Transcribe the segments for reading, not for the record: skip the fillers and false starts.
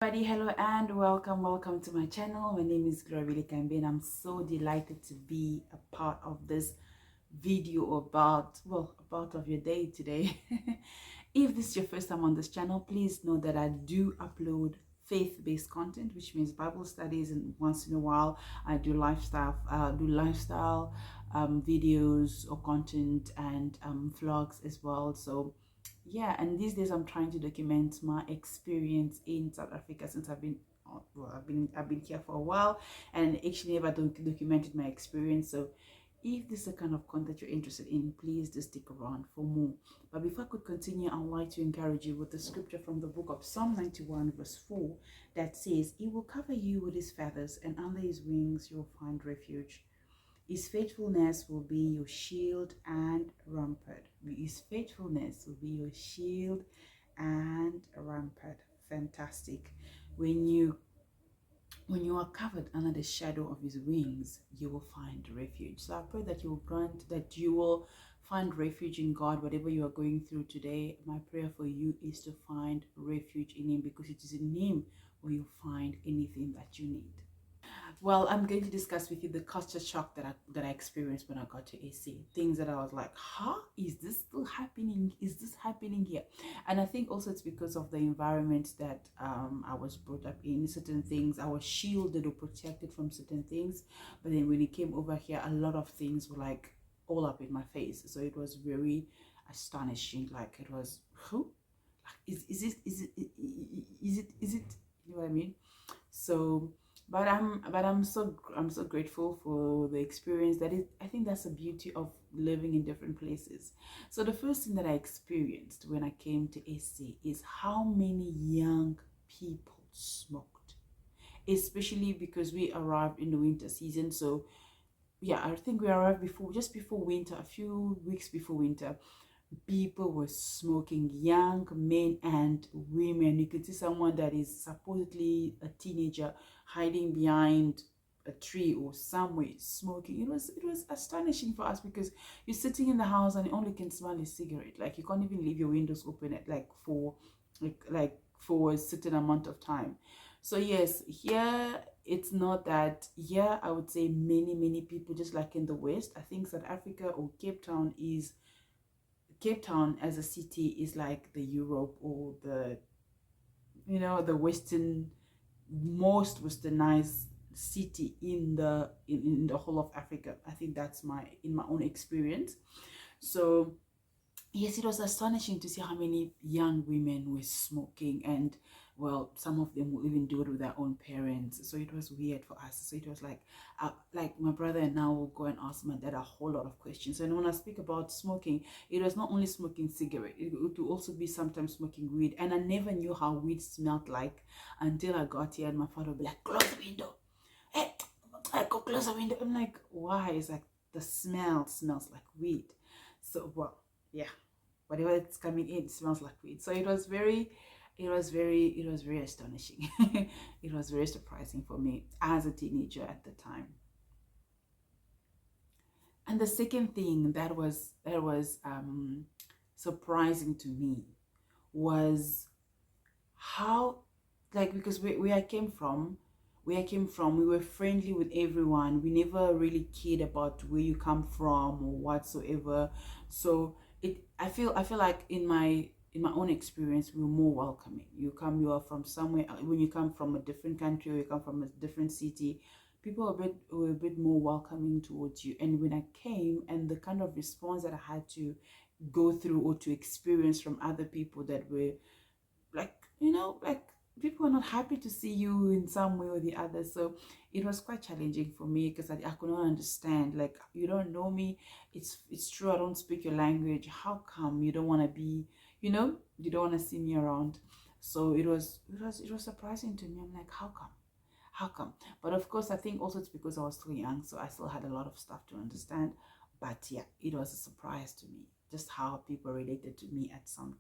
Everybody, hello and welcome to my channel. My name is Gloria Kambe and I'm so delighted to be a part of this video about of your day today. If this is your first time on this channel, please know that I do upload faith-based content, which means Bible studies, and once in a while I do lifestyle videos or content and vlogs as well. So yeah, and these days I'm trying to document my experience in South Africa since I've been here for a while, and actually never documented my experience. So if this is the kind of content you're interested in, please just stick around for more. But before I could continue, I would like to encourage you with the scripture from the book of Psalm 91 verse 4 that says, "He will cover you with his feathers, and under his wings you will find refuge. His faithfulness will be your shield and rampart." His faithfulness will be your shield and rampart. Fantastic. When you are covered under the shadow of his wings, you will find refuge. So I pray that you will find refuge in God, whatever you are going through today. My prayer for you is to find refuge in him, because it is in him where you find anything that you need. Well, I'm going to discuss with you the culture shock that I experienced when I got to AC. Things that I was like, huh? Is this still happening? Is this happening here? And I think also it's because of the environment that I was brought up in. Certain things, I was shielded or protected from certain things. But then when it came over here, a lot of things were like all up in my face. So it was very astonishing. Like it was, who? Like, is it, you know what I mean? So I'm so grateful for the experience. I think that's the beauty of living in different places. So the first thing that I experienced when I came to AC is how many young people smoked, especially because we arrived in the winter season. So yeah, I think we arrived just before winter, a few weeks before winter. People were smoking, young men and women. You could see someone that is supposedly a teenager hiding behind a tree or somewhere smoking. It was astonishing for us, because you're sitting in the house and you only can smell a cigarette. Like you can't even leave your windows open at for a certain amount of time. So yes, here it's not that. Here I would say many people, just like in the West. I think South Africa or Cape Town as a city is like the Europe or the most westernized city in the whole of Africa. I think that's in my own experience. So yes, it was astonishing to see how many young women were smoking, and well, some of them will even do it with their own parents. So it was weird for us. So it was like my brother and I will go and ask my dad a whole lot of questions. And when I speak about smoking, it was not only smoking cigarette, it would also be sometimes smoking weed. And I never knew how weed smelled like until I got here, and my father would be like, "Close the window. Hey, I go close the window." I'm like, why? It's like the smell smells like weed. So well, yeah, whatever it's coming in smells like weed. So it was very astonishing. It was very surprising for me as a teenager at the time. And the second thing that was surprising to me was how, like, because where I came from, we were friendly with everyone. We never really cared about where you come from or whatsoever. So I feel like in my own experience, we were more welcoming. You are from somewhere, when you come from a different country or you come from a different city, people were a bit more welcoming towards you. And when I came, and the kind of response that I had to go through or to experience from other people that were like, people are not happy to see you in some way or the other. So it was quite challenging for me, because I could not understand, like, you don't know me. It's true, I don't speak your language. How come you don't want to be, you don't want to see me around? So it was surprising to me. I'm like, how come? But of course, I think also it's because I was still young, so I still had a lot of stuff to understand. But yeah, it was a surprise to me just how people related to me at some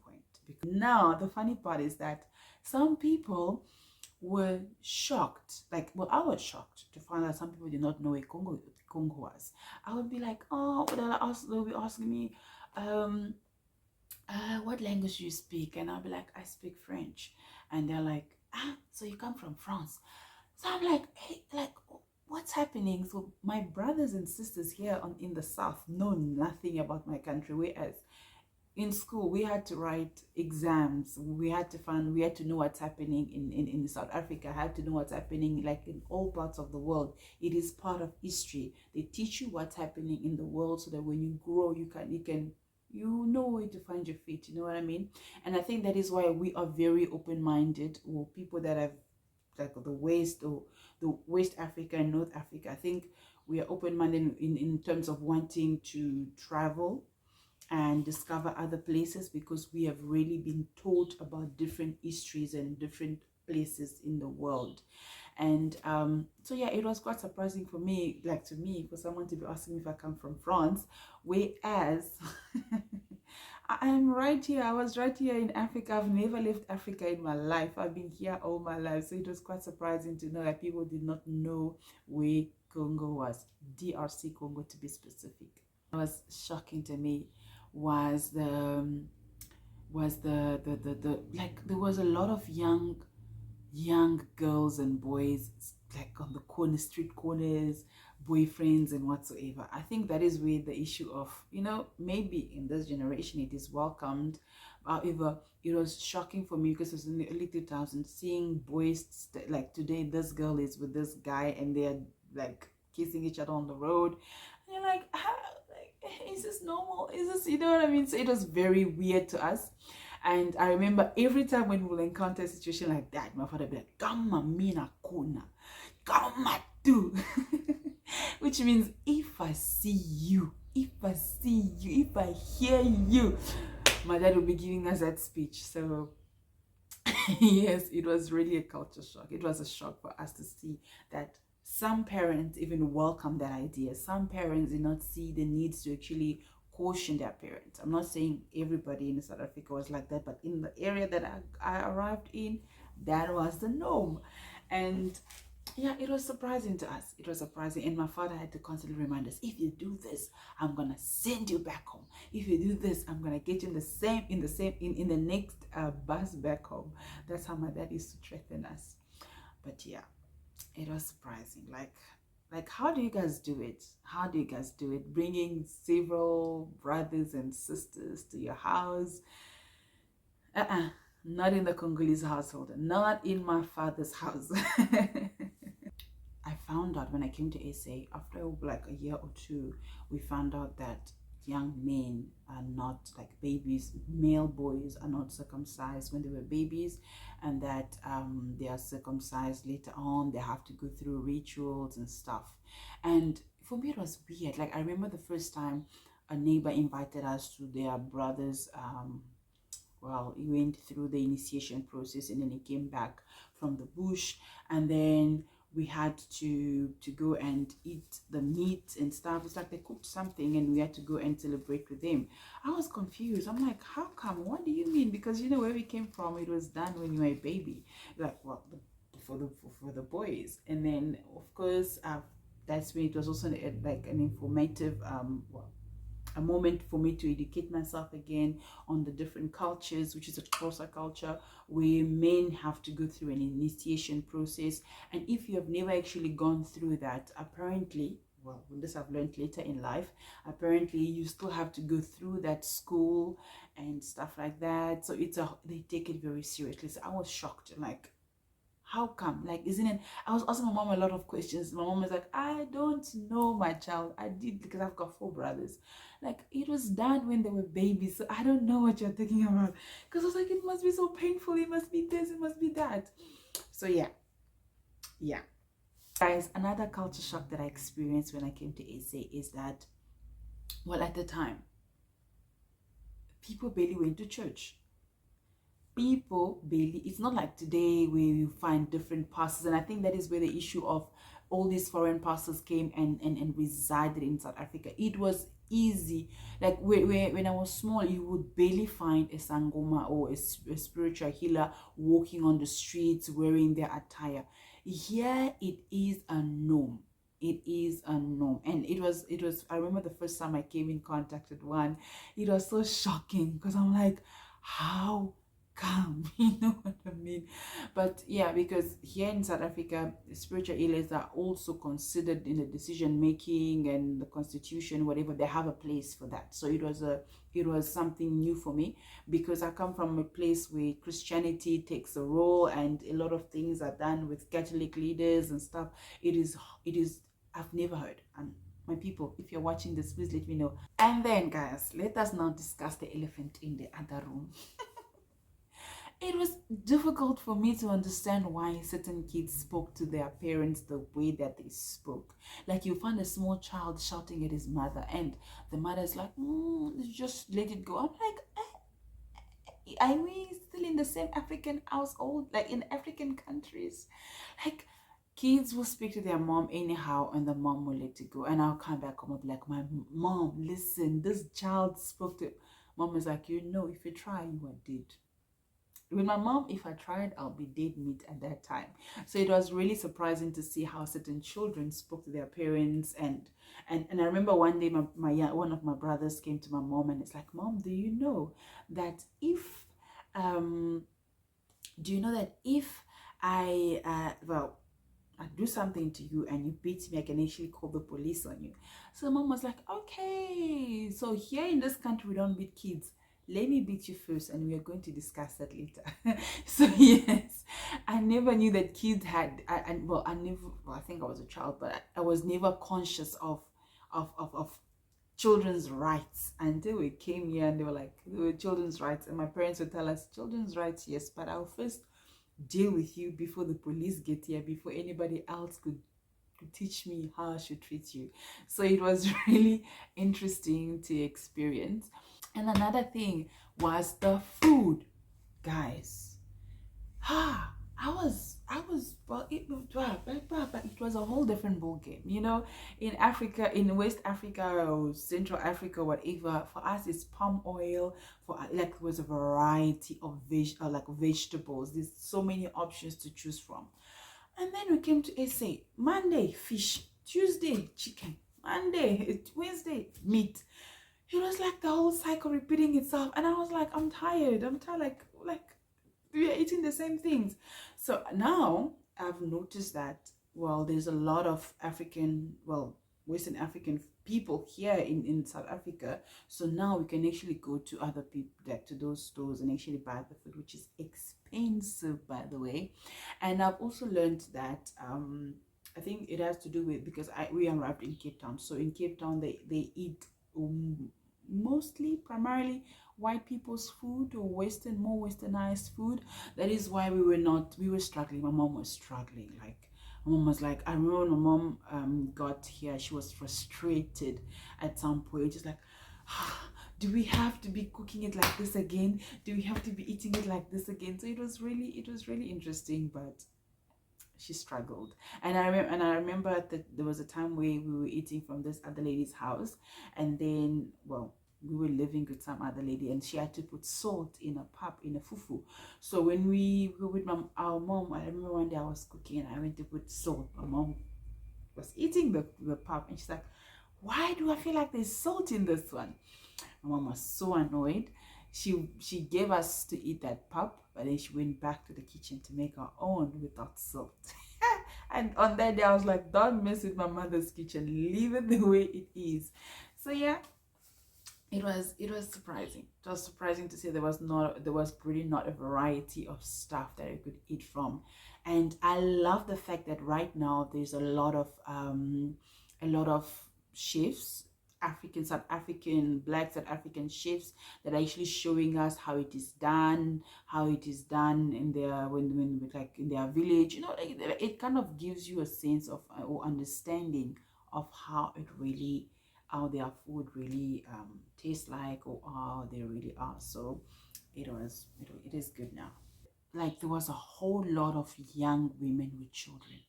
point. Because now the funny part is that some people were shocked. Like, well, I was shocked to find out some people did not know what Congo was. I would be like, oh, they'll be asking me, what language do you speak? And I'll be like, I speak French. And they're like, ah, so you come from France. So I'm like, hey, like, what's happening? So my brothers and sisters here in the South know nothing about my country, whereas in school we had to write exams, we had to know what's happening in South Africa, had to know what's happening like in all parts of the world. It is part of history. They teach you what's happening in the world so that when you grow you know where to find your feet, you know what I mean? And I think that is why we are very open-minded, or people that have like the West, or the West Africa and North Africa. I think we are open-minded in terms of wanting to travel and discover other places, because we have really been taught about different histories and different places in the world. And so yeah, it was quite surprising for me, like to me, for someone to be asking me if I come from France, whereas I am right here. I was right here in Africa. I've never left Africa in my life. I've been here all my life. So it was quite surprising to know that people did not know where Congo was, DRC Congo to be specific. It was shocking to me was the like there was a lot of young girls and boys like on the street corners, boyfriends and whatsoever. I think that is where the issue of, you know, maybe in this generation it is welcomed. However, it was shocking for me because it was in the early 2000s, seeing boys like today this girl is with this guy and they're like kissing each other on the road, and you're like, how, like, is this normal? Is this, you know what I mean? So it was very weird to us. And I remember every time when we'll encounter a situation like that, my father would be like, Kama mina kuna, Kama tu. Which means if I see you, if I hear you, my dad will be giving us that speech. So yes, it was really a culture shock. It was a shock for us to see that some parents even welcome that idea. Some parents did not see the needs to actually caution their parents. I'm not saying everybody in South Africa was like that, but in the area that I arrived in, that was the norm. And yeah, it was surprising to us. It was surprising. And my father had to constantly remind us, if you do this, I'm gonna send you back home. If you do this, I'm gonna get you in the next bus back home. That's how my dad used to threaten us. But yeah, it was surprising. Like how do you guys do it? How do you guys do it? Bringing several brothers and sisters to your house? Not in the Congolese household. Not in my father's house. I found out when I came to SA, after like a year or two, we found out that young men are not, like babies, male boys are not circumcised when they were babies, and that they are circumcised later on. They have to go through rituals and stuff. And for me, it was weird. Like I remember the first time a neighbor invited us to their brother's well, he went through the initiation process and then he came back from the bush, and then we had to go and eat the meat and stuff. It's like they cooked something and we had to go and celebrate with them. I was confused. I'm like, how come? What do you mean? Because you know where we came from, it was done when you were a baby, like, well, for the boys. And then of course that's when it was also like an informative well, a moment for me to educate myself again on the different cultures, which is a Xhosa culture where men have to go through an initiation process. And if you have never actually gone through that, apparently, well, this I've learned later in life, apparently you still have to go through that school and stuff like that. So they take it very seriously. So I was shocked, like, how come? Like, isn't it? I was asking my mom a lot of questions. My mom was like, I don't know, my child. I did, because I've got 4 brothers. Like, it was done when they were babies. So I don't know what you're thinking about. Because I was like, it must be so painful. It must be this. It must be that. So yeah. Yeah. Guys, another culture shock that I experienced when I came to SA is that, well, at the time, people barely went to church. People barely, it's not like today where you find different pastors. And I think that is where the issue of all these foreign pastors came and resided in South Africa. It was easy. Like when I was small, you would barely find a sangoma or a spiritual healer walking on the streets wearing their attire. Here it is a norm. It is a norm. And it was I remember the first time I came in contact with one, it was so shocking because I'm like, how come? You know what I mean? mean? But yeah, because here in South Africa, spiritual healers are also considered in the decision making and the constitution, whatever. They have a place for that. So it was something new for me, because I come from a place where Christianity takes a role and a lot of things are done with Catholic leaders and stuff. It is I've never heard. And my people, if you're watching this, please let me know. And then, guys, let us now discuss the elephant in the other room. It was difficult for me to understand why certain kids spoke to their parents the way that they spoke. Like, you find a small child shouting at his mother, and the mother's like, just let it go. I'm like, are we still in the same African household, like in African countries? Like, kids will speak to their mom anyhow, and the mom will let it go. And I'll come back home and be like, my mom, listen, this child spoke to. Mom is like, if you try, you are dead. With my mom, if I tried, I'll be dead meat at that time. So it was really surprising to see how certain children spoke to their parents. And I remember one day one of my brothers came to my mom and it's like, Mom, do you know that if I do something to you and you beat me, I can actually call the police on you. So mom was like, okay, so here in this country we don't beat kids. Let me beat you first and we are going to discuss that later. So yes, I never knew that kids had, I think I was a child, but I was never conscious of children's rights until we came here, and they were like, they were children's rights, and my parents would tell us, children's rights, yes, but I'll first deal with you before the police get here, before anybody else could teach me how I should treat you. So it was really interesting to experience. And another thing was the food, guys. It was a whole different ball game. In Africa, in West Africa or Central Africa, whatever, for us it's palm oil. There was a variety of vegetables. There's so many options to choose from. And then we came to SA. Monday, fish. Tuesday, chicken. Wednesday, meat. It was like the whole cycle repeating itself. And I was like, I'm tired. Like we are eating the same things. So now I've noticed that, there's a lot of Western African people here in South Africa. So now we can actually go to other people, like to those stores, and actually buy the food, which is expensive, by the way. And I've also learned that I think it has to do with, because we arrived in Cape Town. So in Cape Town, they eat primarily white people's food, or more westernized food. That is why we were struggling. My mom was struggling. Like, my mom was like, I remember when my mom got here, she was frustrated at some point. Just like, do we have to be cooking it like this again? Do we have to be eating it like this again? So it was really interesting, but she struggled. And I remember that there was a time where we were eating from this other lady's house, and then we were living with some other lady, and she had to put salt in a fufu. So when we were with our mom, I remember one day I was cooking and I went to put salt. My mom was eating the pap, and she's like, why do I feel like there's salt in this one? My mom was so annoyed. She gave us to eat that pap, but then she went back to the kitchen to make her own without salt. And on that day I was like, don't mess with my mother's kitchen, leave it the way it is. So yeah, it was surprising. It was surprising to see there was really not a variety of stuff that I could eat from. And I love the fact that right now there's a lot of chefs, South African, Black South African chefs, that are actually showing us how it is done in their in their village. It kind of gives you a sense of or understanding of how their food really tastes like, or how they really are. So it is good now. Like, there was a whole lot of young women with children.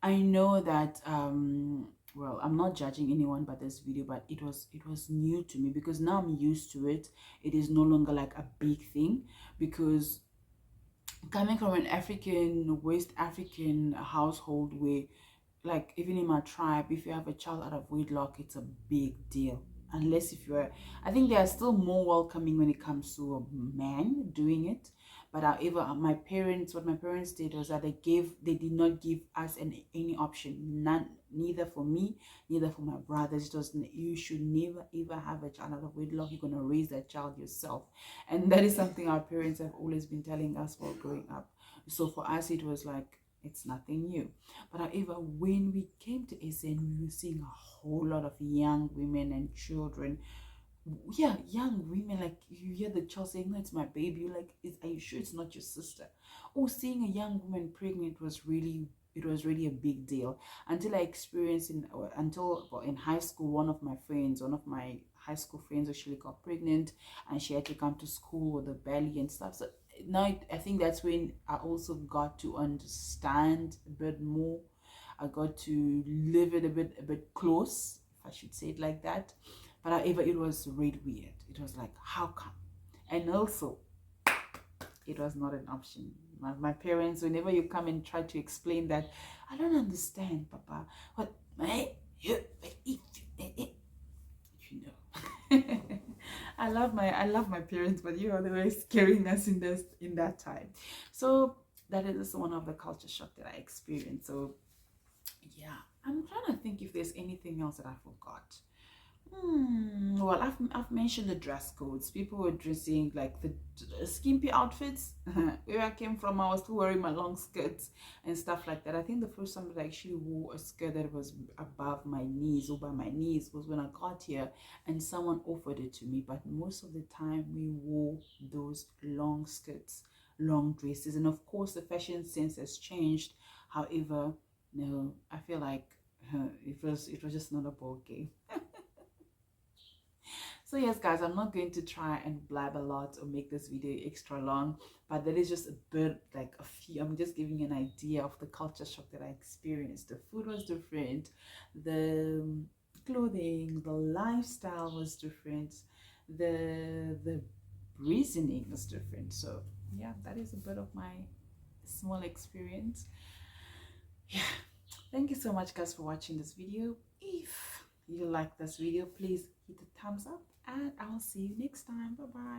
I know that I'm not judging anyone by this video, but it was new to me, because now I'm used to it. It is no longer like a big thing, because coming from an West African household, where, like, even in my tribe, if you have a child out of wedlock, it's a big deal. Unless I think they are still more welcoming when it comes to a man doing it. But however, what my parents did was that they did not give us any option, none, neither for me, neither for my brothers. It was, you should never ever have a child out of wedlock. You're gonna raise that child yourself, and that is something our parents have always been telling us while growing up. So for us, it was like, it's nothing new. But however, when we came to SN, we were seeing a whole lot of young women and children. Yeah, young women, like you hear the child saying, no, it's my baby. You're like, are you sure it's not your sister? Or seeing a young woman pregnant was really, it was really a big deal. Until I experienced in high school, one of my high school friends actually got pregnant, and she had to come to school with a belly and stuff. So now I think that's when I also got to understand a bit more. I got to live it a bit close, if I should say it like that. But however, it was really weird. It was like, how come? And also, it was not an option. My parents, whenever you come and try to explain that, I don't understand, Papa. What? You know. I love my parents, but you are the way scaring us in that time. So that is one of the culture shock that I experienced. So yeah, I'm trying to think if there's anything else that I forgot. Well, I've mentioned the dress codes. People were dressing like the skimpy outfits. Where I came from, I was still wearing my long skirts and stuff like that. I think the first time that I actually wore a skirt that was above my knees, over my knees, was when I got here and someone offered it to me. But most of the time, we wore those long skirts, long dresses, and of course, the fashion sense has changed. However, no, I feel like it was just not a ball game. So yes, guys, I'm not going to try and blab a lot or make this video extra long, but that is just a bit, like a few, I'm just giving you an idea of the culture shock that I experienced. The food was different, the clothing, the lifestyle was different, the reasoning was different. So yeah, that is a bit of my small experience. Yeah, thank you so much, guys, for watching this video. If you like this video, please hit the thumbs up, and I will see you next time. Bye bye.